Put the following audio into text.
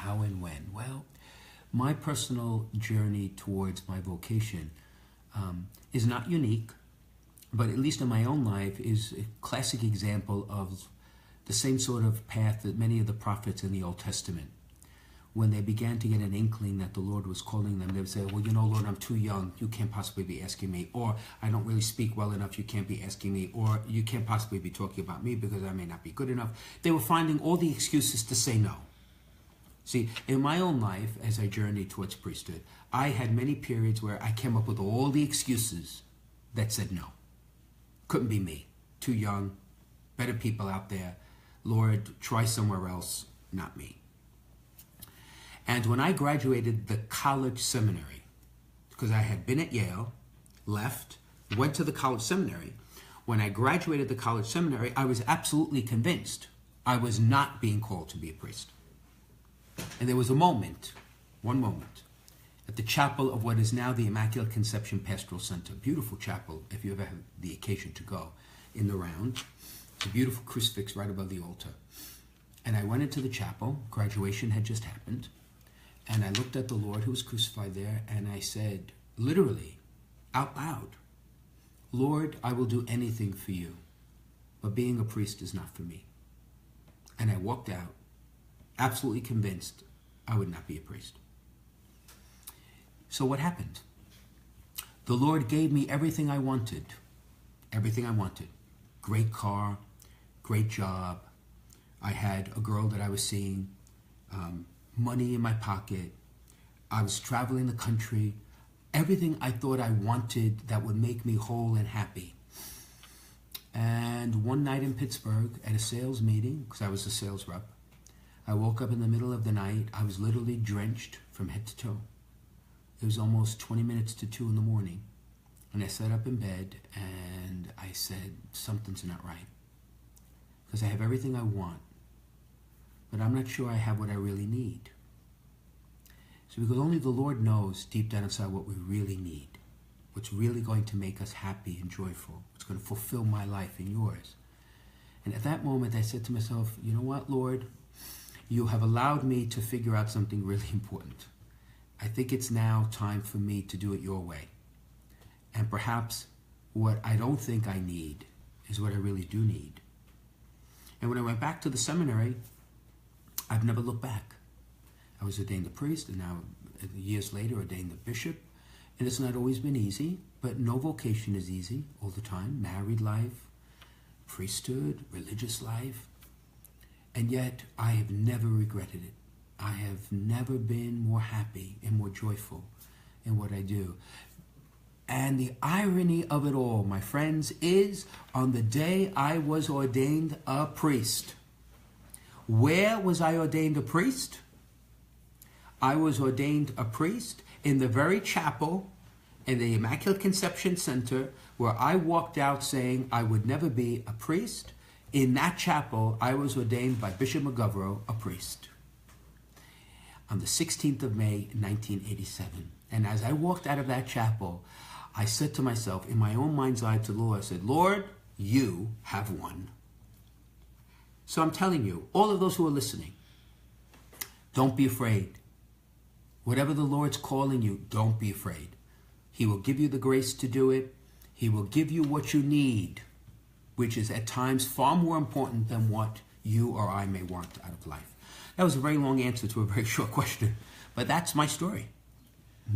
how and when? Well, my personal journey towards my vocation is not unique, but at least in my own life is a classic example of the same sort of path that many of the prophets in the Old Testament, when they began to get an inkling that the Lord was calling them, they would say, well, you know, Lord, I'm too young. You can't possibly be asking me. Or I don't really speak well enough. You can't be asking me. Or you can't possibly be talking about me because I may not be good enough. They were finding all the excuses to say no. See, in my own life, as I journeyed towards priesthood, I had many periods where I came up with all the excuses that said no. Couldn't be me. Too young. Better people out there. Lord, try somewhere else. Not me. And when I graduated the college seminary, because I had been at Yale, left, went to the college seminary, when I graduated the college seminary, I was absolutely convinced I was not being called to be a priest. And there was a moment, one moment, at the chapel of what is now the Immaculate Conception Pastoral Center. Beautiful chapel, if you ever have the occasion to go, in the round. It's a beautiful crucifix right above the altar. And I went into the chapel. Graduation had just happened. And I looked at the Lord who was crucified there, and I said, literally, out loud, Lord, I will do anything for you, but being a priest is not for me. And I walked out, absolutely convinced I would not be a priest. So what happened? The Lord gave me everything I wanted. Everything I wanted. Great car, great job. I had a girl that I was seeing, money in my pocket. I was traveling the country. Everything I thought I wanted that would make me whole and happy. And one night in Pittsburgh at a sales meeting, because I was a sales rep, I woke up in the middle of the night. I was literally drenched from head to toe. It was almost 20 minutes to 2 in the morning. And I sat up in bed and I said, something's not right. Because I have everything I want, but I'm not sure I have what I really need. So because only the Lord knows deep down inside what we really need, what's really going to make us happy and joyful, what's going to fulfill my life and yours. And at that moment I said to myself, you know what, Lord? You have allowed me to figure out something really important. I think it's now time for me to do it your way. And perhaps what I don't think I need is what I really do need. And when I went back to the seminary, I've never looked back. I was ordained a priest, and now years later ordained a bishop. And it's not always been easy, but no vocation is easy all the time. Married life, priesthood, religious life. And yet I have never regretted it. I have never been more happy and more joyful in what I do. And the irony of it all, my friends, is on the day I was ordained a priest. Where was I ordained a priest? I was ordained a priest in the very chapel in the Immaculate Conception Center where I walked out saying I would never be a priest. In that chapel, I was ordained by Bishop McGovern a priest on the 16th of May, 1987. And as I walked out of that chapel, I said to myself, in my own mind's eye to the Lord, I said, Lord, you have won. So I'm telling you, all of those who are listening, don't be afraid. Whatever the Lord's calling you, don't be afraid. He will give you the grace to do it. He will give you what you need, which is at times far more important than what you or I may want out of life. That was a very long answer to a very short question, but that's my story.